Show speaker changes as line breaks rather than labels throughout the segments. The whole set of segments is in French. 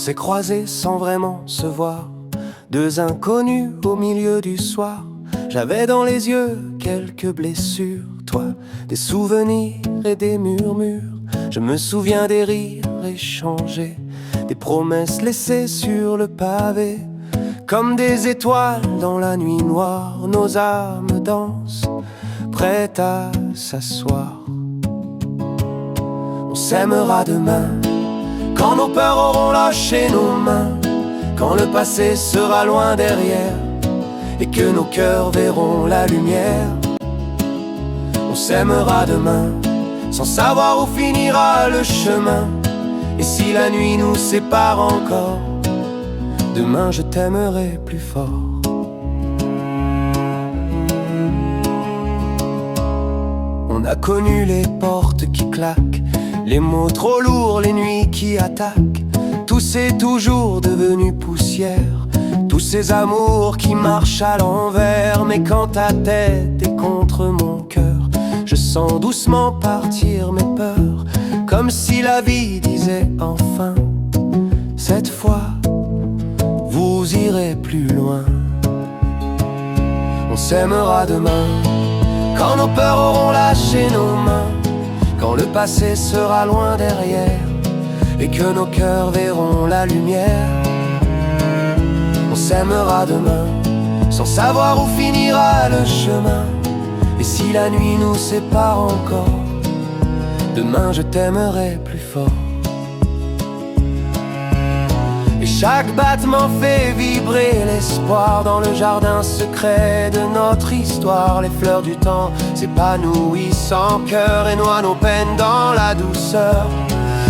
s'est croisés sans vraiment se voir, deux inconnus au milieu du soir. J'avais dans les yeux quelques blessures, toi, des souvenirs et des murmures. Je me souviens des rires échangés, des promesses laissées sur le pavé. Comme des étoiles dans la nuit noire, nos âmes dansent, prêtes à s'asseoir. On s'aimera demain, quand nos peurs auront lâché nos mains, quand le passé sera loin derrière et que nos cœurs verront la lumière. On s'aimera demain, sans savoir où finira le chemin. Et si la nuit nous sépare encore, demain je t'aimerai plus fort. On a connu les portes qui claquent, les mots trop lourds, les nuits qui attaquent. Tout c'est toujours devenu poussière, tous ces amours qui marchent à l'envers. Mais quand ta tête est contre mon cœur, je sens doucement partir mes peurs, comme si la vie disait enfin: cette fois, vous irez plus loin. On s'aimera demain, quand nos peurs auront lâché nos mains, quand le passé sera loin derrière et que nos cœurs verront la lumière. On s'aimera demain, sans savoir où finira le chemin. Et si la nuit nous sépare encore, demain je t'aimerai plus fort. Et chaque battement fait vibrer l'espoir dans le jardin secret de notre histoire. Les fleurs du temps s'épanouissent en cœur et noient nos peines dans la douceur.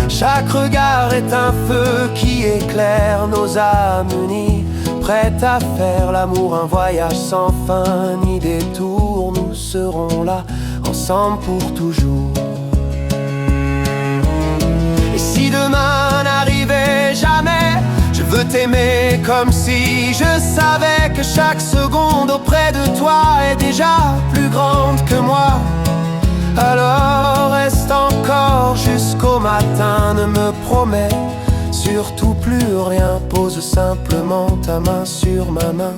Chaque regard est un feu qui éclaire nos âmes unies, prêtes à faire l'amour un voyage sans fin ni détour. Nous serons là, ensemble pour toujours. Et si demain n'arrivait jamais, je veux t'aimer comme si je savais que chaque seconde auprès de toi est déjà plus grande que moi. Alors reste encore jusqu'au matin, ne me promets surtout plus rien. Pose simplement ta main sur ma main,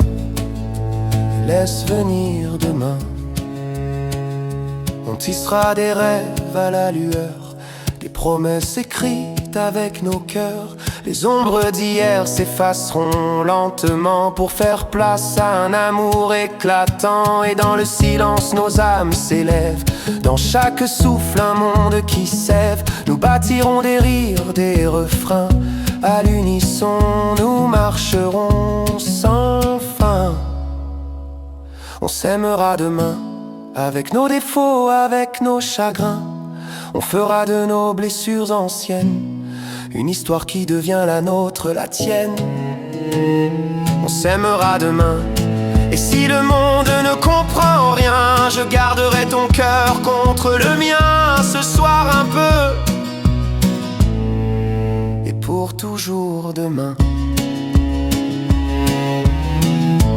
laisse venir demain. On tissera des rêves à la lueur, des promesses écrites avec nos cœurs. Les ombres d'hier s'effaceront lentement pour faire place à un amour éclatant. Et dans le silence nos âmes s'élèvent, dans chaque souffle un monde qui sève. Nous bâtirons des rires, des refrains, à l'unisson nous marcherons sans fin. On s'aimera demain, avec nos défauts, avec nos chagrins. On fera de nos blessures anciennes une histoire qui devient la nôtre, la tienne. On s'aimera demain, et si le monde ne comprend rien, je garderai ton cœur contre le mien ce soir un peu, et pour toujours demain.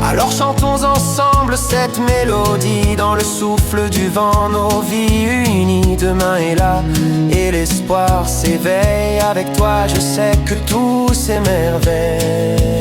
Alors chantons ensemble cette mélodie, dans le souffle du vent nos vies unies. Demain est là et l'espoir s'éveille, avec toi je sais que tout s'émerveille.